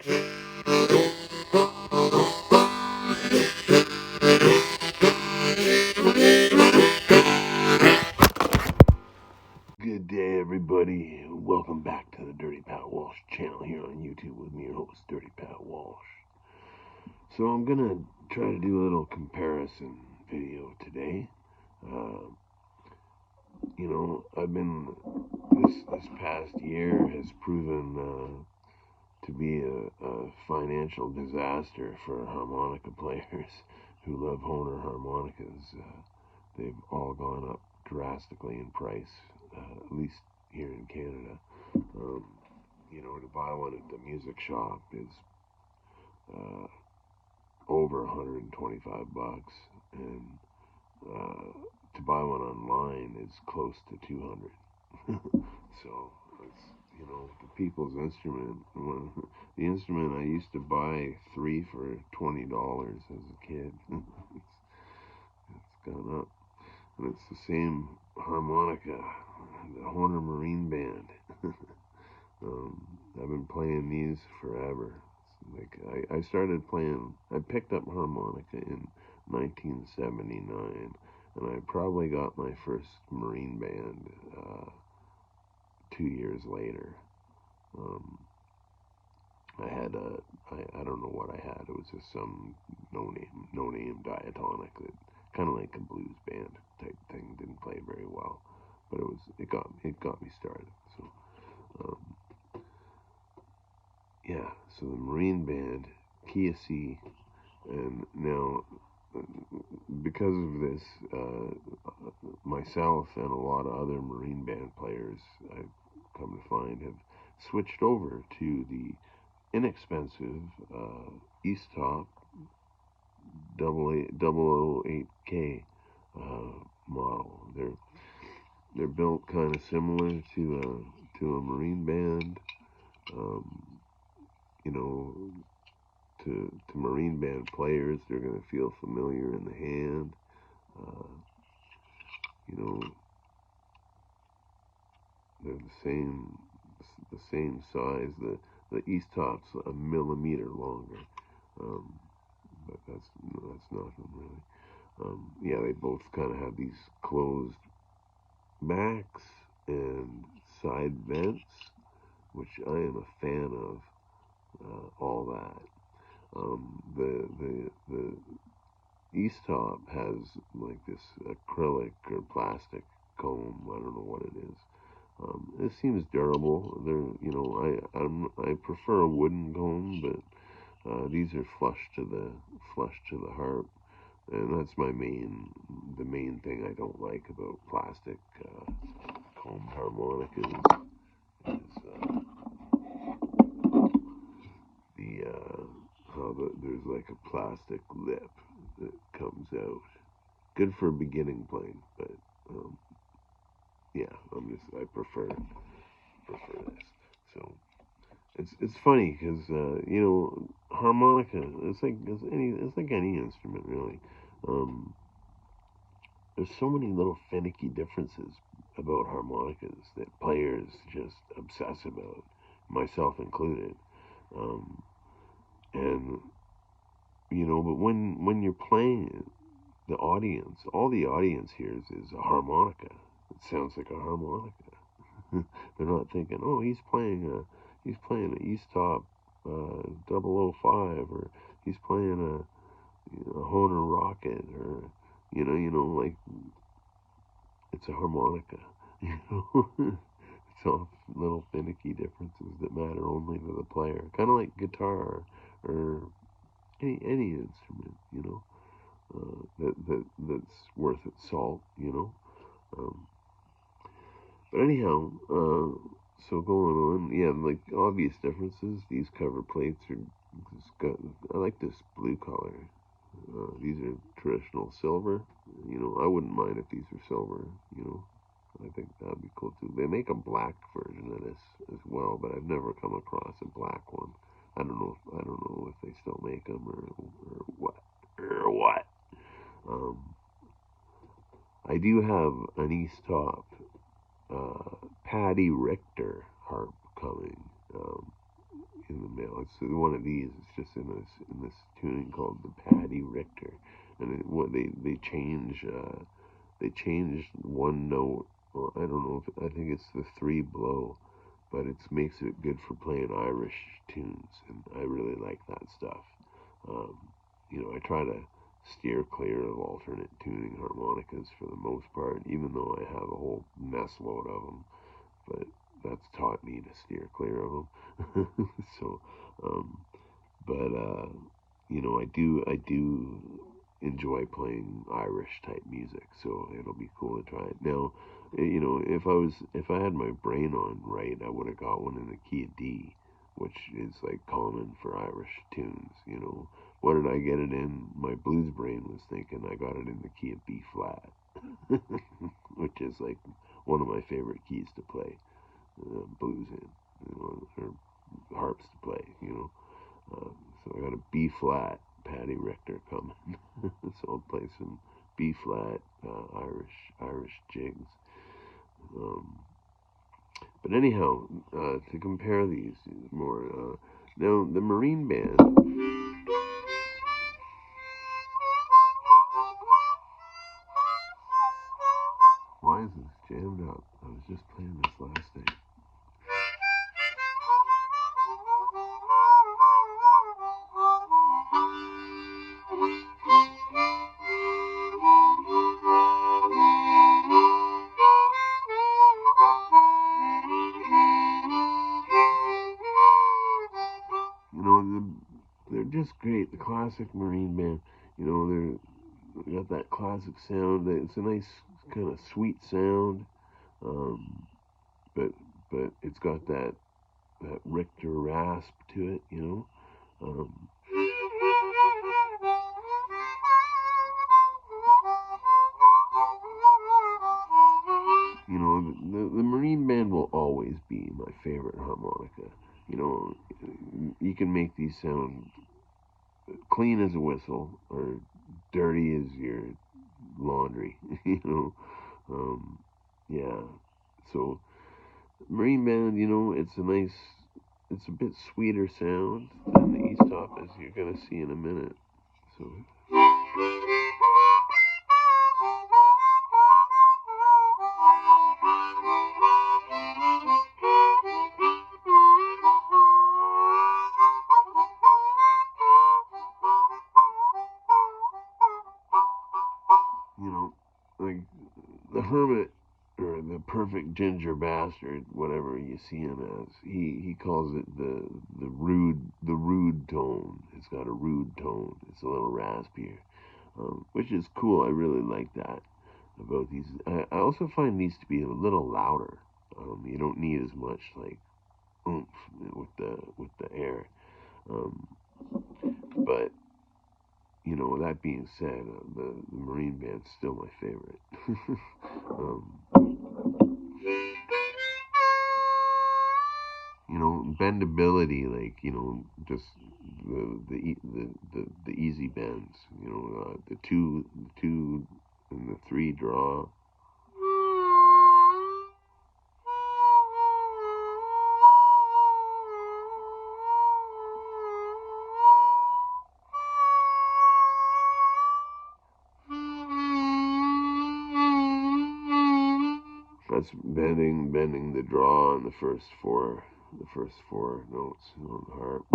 Good day, everybody. Welcome back to the Dirty Pat Walsh channel here on YouTube with me, your host, Dirty Pat Walsh. So I'm gonna try to do a little comparison video today. I've been this past year has proven to be a financial disaster for harmonica players who love Hohner harmonicas. They've all gone up drastically in price, at least here in Canada. To buy one at the music shop is over $125, and to buy one online is close to 200. So it's the people's instrument. The instrument I used to buy 3 for $20 as a kid. It's gone up, and it's the same harmonica, the Hohner Marine Band. I've been playing these forever. I started playing. I picked up harmonica in 1979, and I probably got my first Marine Band 2 years later. I don't know what I had. It was just some no name diatonic that kind of like a blues band type thing. Didn't play very well, but it got me started. So. So the Marine Band, key of C, and now because of this, myself and a lot of other Marine Band players, I've come to find, have switched over to the inexpensive East Top 008K model. They're built kind of similar to a Marine Band. To Marine Band players, they're going to feel familiar in the hand. They're the same size. The East Top's a millimeter longer, but that's nothing really. They both kind of have these closed backs and side vents, which I am a fan of. All that. The East Top has like this acrylic or plastic comb. I don't know what it is. It seems durable. I prefer a wooden comb, but these are flush to the harp, and that's the main thing I don't like about plastic comb harmonicas is there's like a plastic lip that comes out. Good for beginning playing, but I prefer this. So it's funny because harmonica. It's like any instrument really. There's so many little finicky differences about harmonicas that players just obsess about, myself included. And but when you're playing it, all the audience hears is a harmonica. It sounds like a harmonica. They're not thinking, oh, he's playing an East Top 005, or he's playing a Hohner Rocket, or like it's a harmonica. It's all little finicky differences that matter only to the player. Kind of like guitar or any instrument, that's worth its salt, But anyhow, so going on, like obvious differences. These cover plates I like this blue color. These are traditional silver. I wouldn't mind if these were silver. I think that'd be cool too. They make a black version of this as well, but I've never come across a black one. I don't know if they still make them or what. I do have an East Top Patty Richter harp coming in the mail. it's one of these. It's just in this tuning called the Paddy Richter, and what they change one note. Well, I don't know if I think it's the 3 blow, but it makes it good for playing Irish tunes, and I really like that stuff. Um, I try to steer clear of alternate tuning harmonicas for the most part, even though I have a whole mess load of them. But that's taught me to steer clear of them. So, but I do enjoy playing Irish type music, so it'll be cool to try it. Now, if I had my brain on right, I would have got one in the key of D, which is like common for Irish tunes. What did I get it in? My blues brain was thinking I got it in the key of B flat, which is like one of my favorite keys to play blues in, or harps to play. So I got a B flat Paddy Richter coming. So I'll play some B flat Irish jigs. But anyhow, to compare these more, now the Marine Band. Why is this jammed up? I was just playing this last night. They're just great. The classic Marine Band. They got that classic sound. It's a nice kind of sweet sound, um, but it's got that Richter rasp to it. Um, the Marine Band will always be my favorite harmonica. You can make these sound clean as a whistle or dirty as your laundry. Yeah. So Marine Band, it's a bit sweeter sound than the East Top, as you're gonna see in a minute. So. Like the hermit or the perfect ginger bastard, whatever you see him as, he calls it the rude tone. It's got a rude tone. It's a little raspier, which is cool. I really like that about these. I also find these to be a little louder. You don't need as much like oomph with the air, but that being said, the Marine Band's still my favorite. um, Bendability, like just the easy bends. The two and the 3 draw. That's bending the draw on the first four notes on the harp.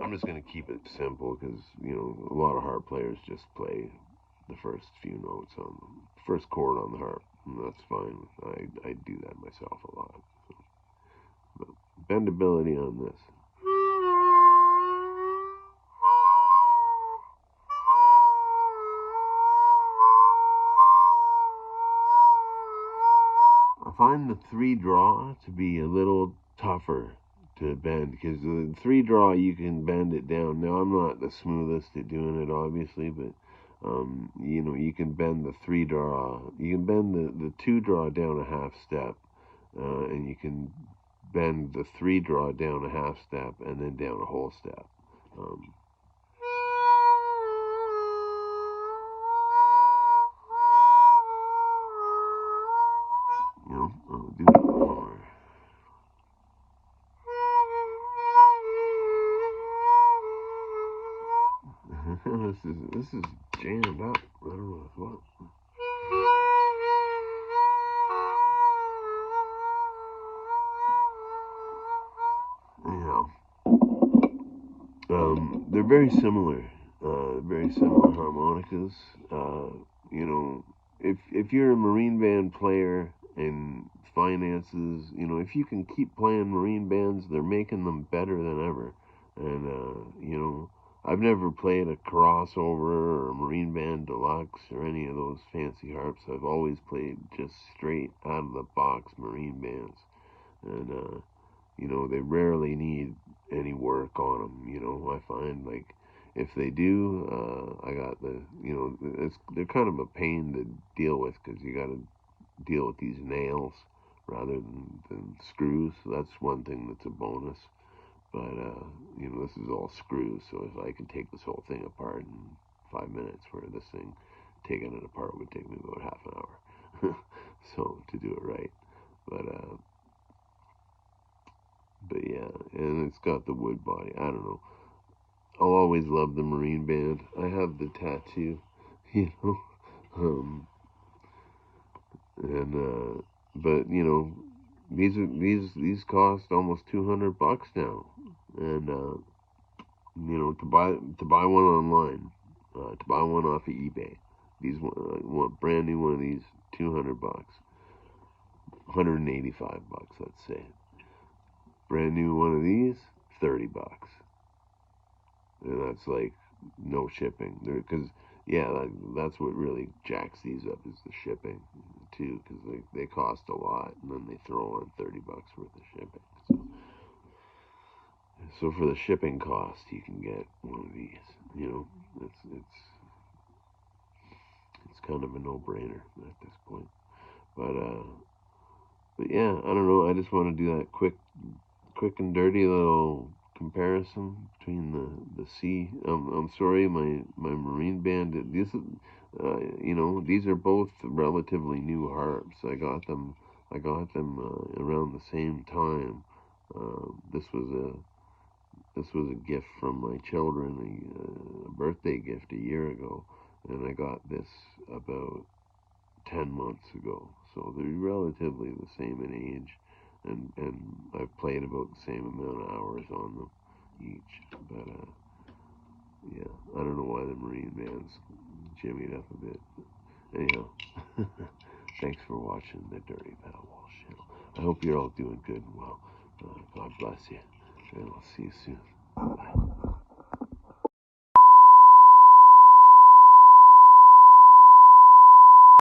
I'm just gonna keep it simple because a lot of harp players just play the first few notes on the first chord on the harp, and that's fine. I do that myself a lot. So, but bendability on this. I find the 3 draw to be a little tougher to bend because the 3 draw you can bend it down. Now I'm not the smoothest at doing it, obviously, but you can bend the 3 draw. You can bend the 2 draw down a half step, and you can bend the 3 draw down a half step and then down a whole step. Um, I'll do it more. this is jammed up. I don't know what. Anyhow, they're very similar. Very similar harmonicas. You know, if you're a marine band player and finances, you know, if you can keep playing marine bands, they're making them better than ever. And you know, I've never played a crossover or a marine band deluxe or any of those fancy harps. I've always played just straight out of the box marine bands, and you know, they rarely need any work on them. You know, I find like if they do, I got the, you know, they're kind of a pain to deal with because you got to deal with these nails rather than screws. So that's one thing that's a bonus. But you know, this is all screws, so if I can take this whole thing apart in 5 minutes, where this thing taking it apart would take me about half an hour. So to do it right, but yeah, and it's got the wood body. I don't know. I'll always love the Marine Band. I have the tattoo, you know, and but you know, these cost almost $200 now, and you know, to buy one online, to buy one off of eBay, these one brand new one of these, $200, $185, let's say. Brand new one of these, $30. And that's like no shipping. Because yeah, that's what really jacks these up is the shipping too. Because they cost a lot, and then they throw on $30 worth of shipping. So for the shipping cost, you can get one of these. You know, it's kind of a no-brainer at this point. But yeah, I don't know. I just want to do that quick and dirty little comparison between the sea. I'm sorry, my marine band. This is, you know, these are both relatively new harps. I got them around the same time. This was a gift from my children, a birthday gift a year ago, and I got this about 10 months ago. So they're relatively the same in age, and I've played about the same amount of hours on them each. But yeah, I don't know why the Marine Bands jimmied up a bit. Anyhow, thanks for watching the Dirty Pal Walsh channel. I hope you're all doing good and well. God bless you, and I'll see you soon. Bye.